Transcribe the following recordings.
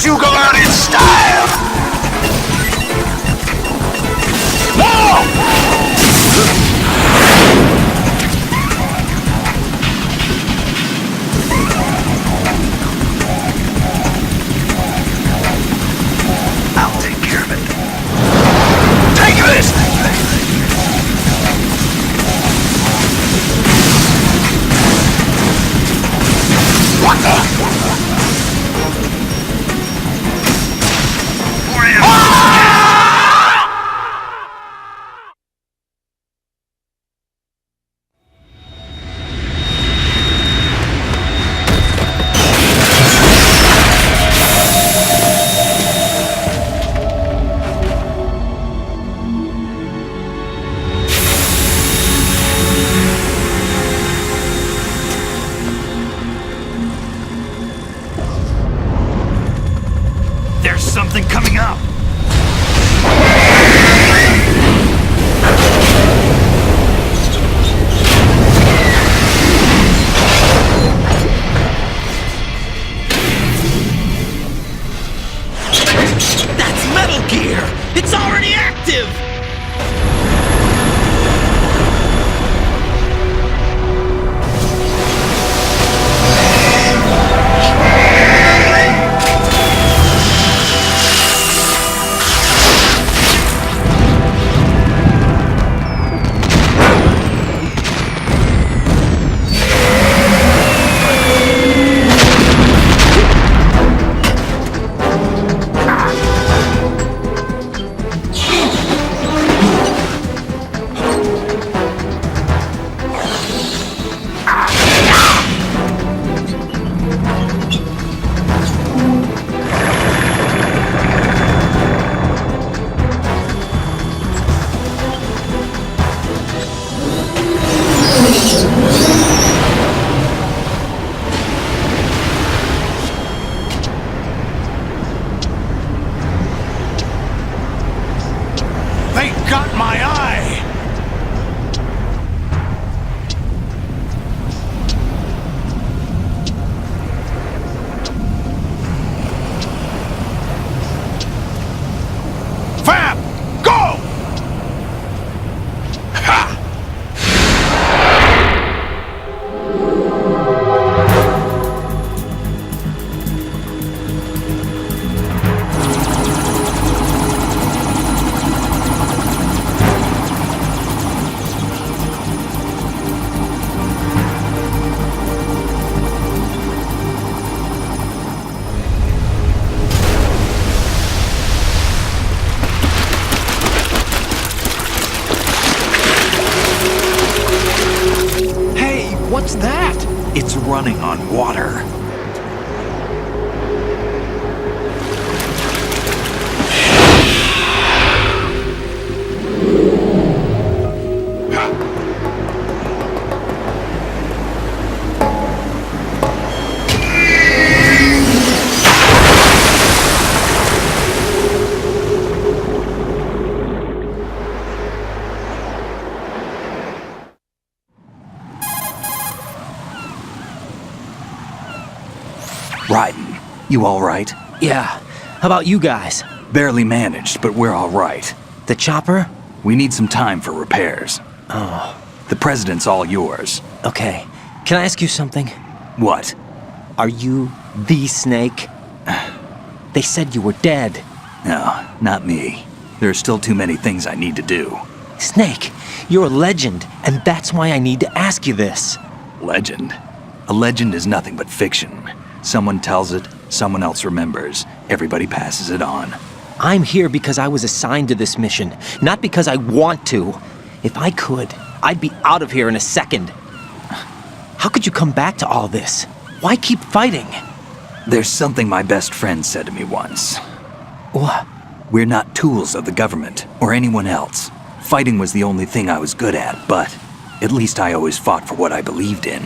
let you go out in style! No! I'll take care of it. Take this! What the? There's something coming up! That's Metal Gear! It's already active! They got my eye! Fab! Go! Ha! What's that? It's running on water. Raiden, you all right? Yeah. How about you guys? Barely managed, but we're all right. The chopper? We need some time for repairs. Oh. The president's all yours. Okay. Can I ask you something? What? Are you the Snake? They said you were dead. No, not me. There are still too many things I need to do. Snake, you're a legend, and that's why I need to ask you this. Legend? A legend is nothing but fiction. Someone tells it, someone else remembers. Everybody passes it on. I'm here because I was assigned to this mission, not because I want to. If I could, I'd be out of here in a second. How could you come back to all this? Why keep fighting? There's something my best friend said to me once. What? We're not tools of the government or anyone else. Fighting was the only thing I was good at, but at least I always fought for what I believed in.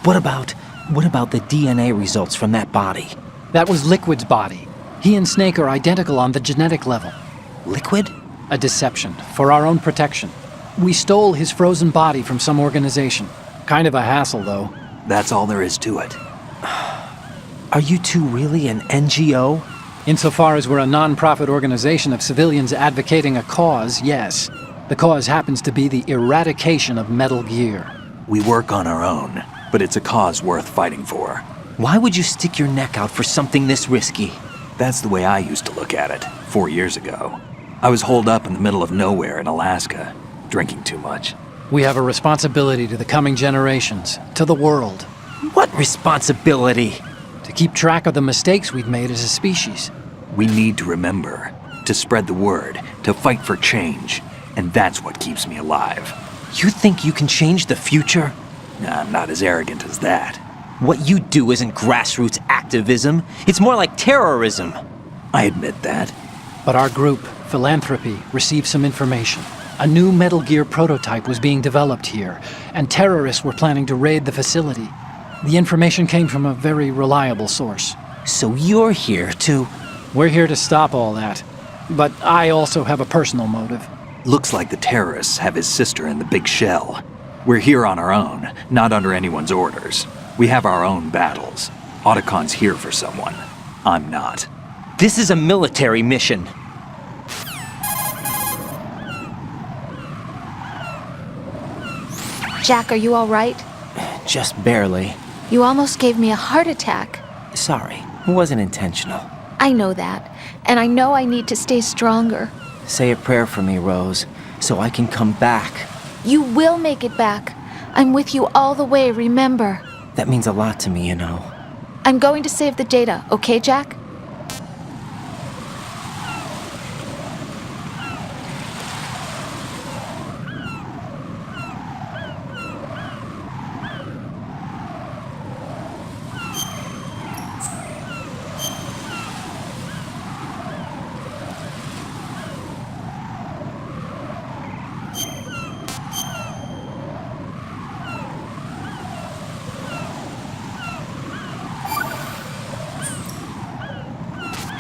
What about the DNA results from that body? That was Liquid's body. He and Snake are identical on the genetic level. Liquid? A deception, for our own protection. We stole his frozen body from some organization. Kind of a hassle, though. That's all there is to it. Are you two really an NGO? Insofar as we're a non-profit organization of civilians advocating a cause, yes. The cause happens to be the eradication of Metal Gear. We work on our own, but it's a cause worth fighting for. Why would you stick your neck out for something this risky? That's the way I used to look at it 4 years ago. I was holed up in the middle of nowhere in Alaska, drinking too much. We have a responsibility to the coming generations, to the world, What responsibility? to keep track of the mistakes we've made as a species. We need to remember, to spread the word, to fight for change, and that's what keeps me alive. You think you can change the future? I'm not as arrogant as that. What you do isn't grassroots activism. It's more like terrorism. I admit that. But our group, Philanthropy, received some information. A new Metal Gear prototype was being developed here, and terrorists were planning to raid the facility. The information came from a very reliable source. So you're here to... We're here to stop all that. But I also have a personal motive. Looks like the terrorists have his sister in the big shell. We're here on our own, not under anyone's orders. We have our own battles. Otacon's here for someone. I'm not. This is a military mission. Jack, are you all right? Just barely. You almost gave me a heart attack. Sorry, it wasn't intentional. I know that, and I know I need to stay stronger. Say a prayer for me, Rose, so I can come back. You will make it back. I'm with you all the way, remember. That means a lot to me, you know. I'm going to save the data, okay, Jack?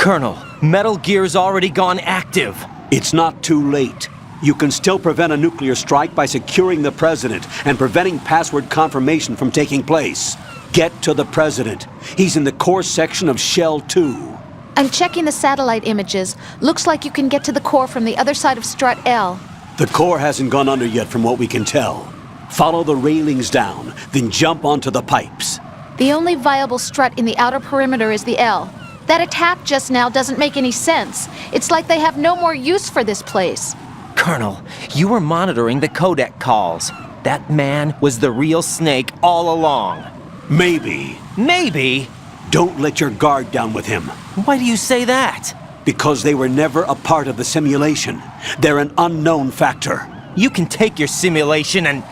Colonel, Metal Gear's already gone active. It's not too late. You can still prevent a nuclear strike by securing the president and preventing password confirmation from taking place. Get to the president. He's in the core section of Shell 2. I'm checking the satellite images. Looks like you can get to the core from the other side of Strut L. The core hasn't gone under yet from what we can tell. Follow the railings down, then jump onto the pipes. The only viable strut in the outer perimeter is the L. That attack just now doesn't make any sense. It's like they have no more use for this place. Colonel, you were monitoring the codec calls. That man was the real Snake all along. Maybe. Maybe? Don't let your guard down with him. Why do you say that? Because they were never a part of the simulation. They're an unknown factor. You can take your simulation and...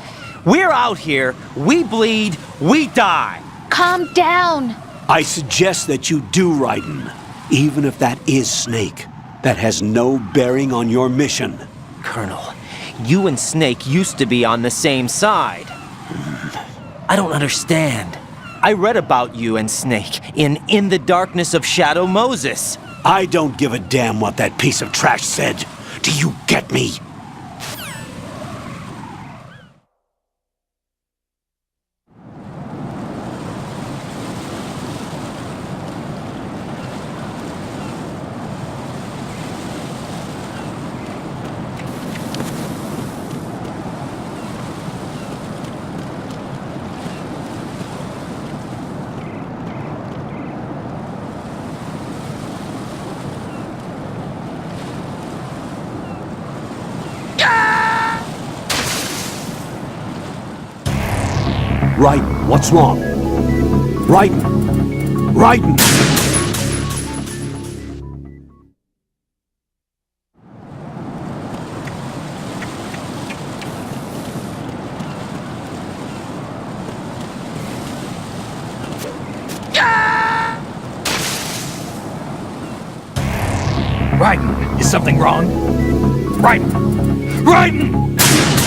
We're out here, we bleed, we die. Calm down. I suggest that you do, Raiden. Even if that is Snake. That has no bearing on your mission. Colonel, you and Snake used to be on the same side. I don't understand. I read about you and Snake in the Darkness of Shadow Moses. I don't give a damn what that piece of trash said. Do you get me? Raiden, what's wrong? Raiden! Raiden! Raiden, is something wrong? Raiden! Raiden!